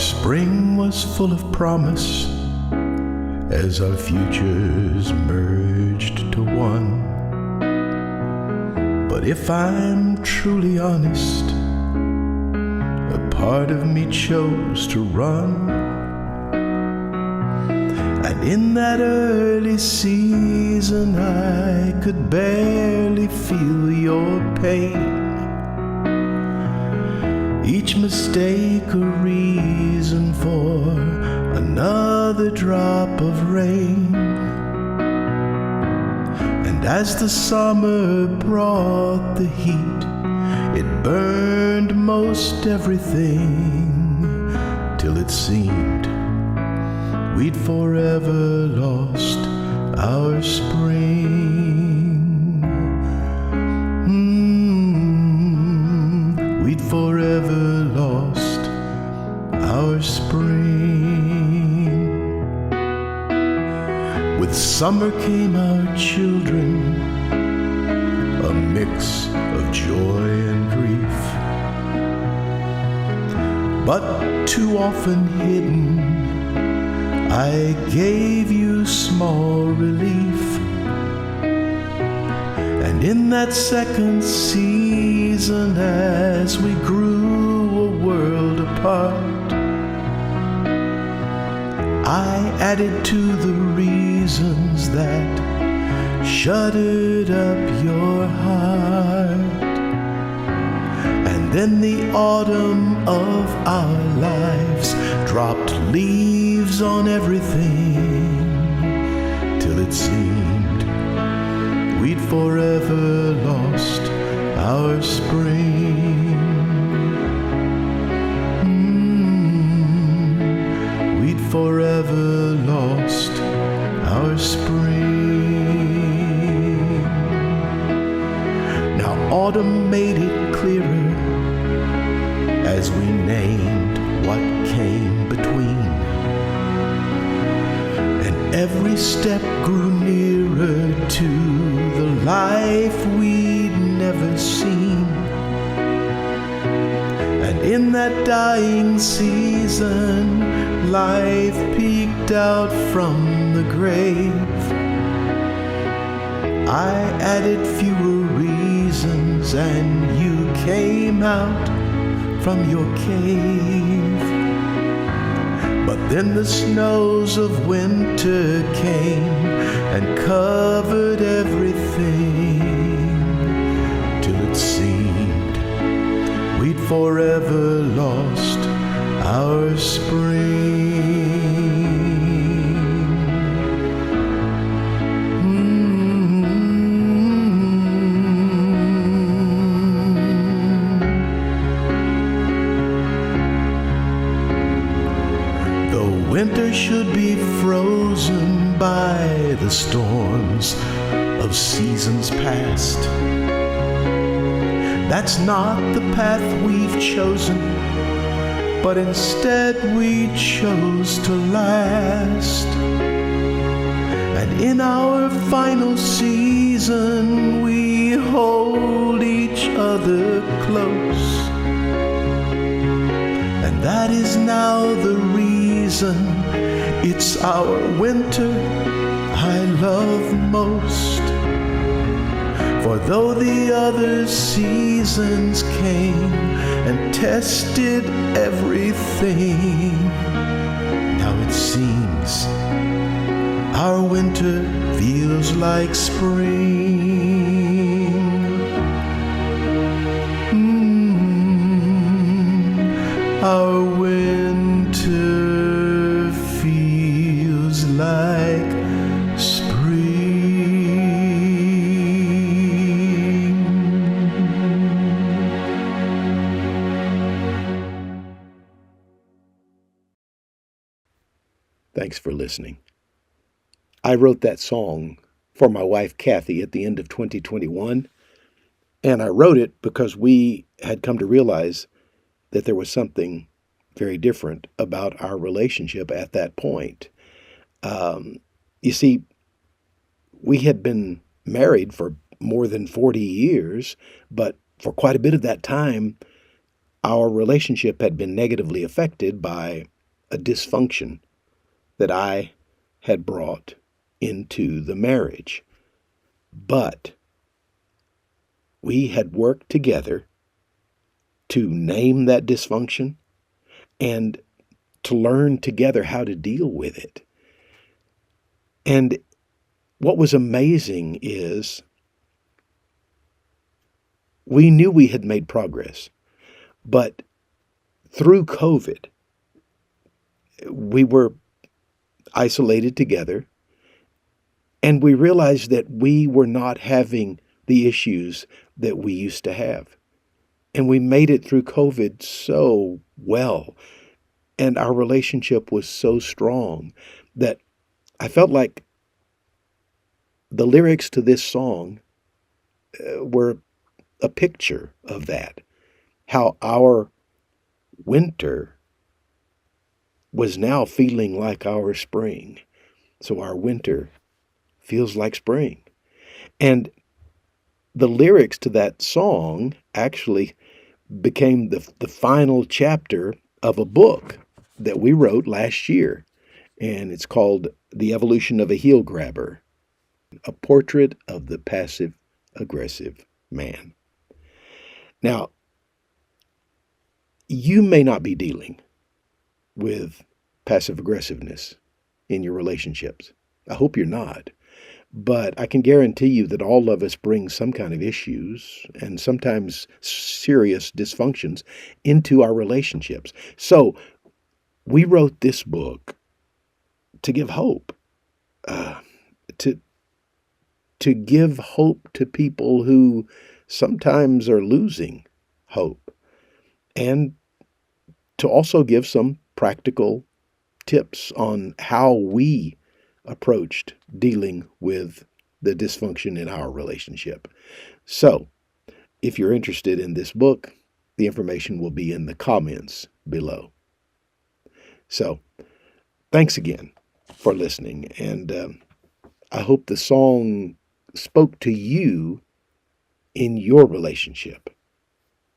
spring was full of promise as our futures merged to one. But if I'm truly honest, a part of me chose to run. And in that early season I could barely feel your pain. Each mistake a reason for another drop of rain. And as the summer brought the heat, it burned most everything, till it seemed we'd forever lost our spring. We'd forever lost our spring. With summer came our children, a mix of joy and grief, but too often hidden I gave you small relief. And in that second season, as we grew a world apart, I added to the reasons that shuttered up your heart. And then the autumn of our lives dropped leaves on everything, till it seemed we'd forever lost our spring. We'd forever lost our spring. Now autumn made it clearer as we named what came between, and every step grew nearer to the life we'd never seen. And in that dying season, life peeked out from the grave. I added fewer reasons, and you came out from your cave. But then the snows of winter came and covered everything, till it seemed we'd forever lost our spring. Winter should be frozen by the storms of seasons past. That's not the path we've chosen, but instead we chose to last. And in our final season, we hold each other close. And that is now the reason it's our winter I love most. For though the other seasons came and tested everything, now it seems our winter feels like spring. Our winter feels like spring. Thanks for listening. I wrote that song for my wife Kathy at the end of 2021, and I wrote it because we had come to realize that there was something very different about our relationship at that point. You see, we had been married for more than 40 years, but for quite a bit of that time, our relationship had been negatively affected by a dysfunction that I had brought into the marriage. But we had worked together to name that dysfunction and to learn together how to deal with it. And what was amazing is we knew we had made progress, but through COVID, we were isolated together, and we realized that we were not having the issues that we used to have. And we made it through COVID so well, and our relationship was so strong that I felt like the lyrics to this song were a picture of that, how our winter was now feeling like our spring. So our winter feels like spring. And the lyrics to that song actually became the final chapter of a book that we wrote last year. And it's called The Evolution of a Heel Grabber, a portrait of the passive aggressive man. Now, you may not be dealing with passive aggressiveness in your relationships. I hope you're not. But I can guarantee you that all of us bring some kind of issues and sometimes serious dysfunctions into our relationships. So we wrote this book to give hope, uh, to give hope to people who sometimes are losing hope, and to also give some practical tips on how we approached dealing with the dysfunction in our relationship. So, if you're interested in this book, the information will be in the comments below. So, thanks again for listening, and I hope the song spoke to you in your relationship.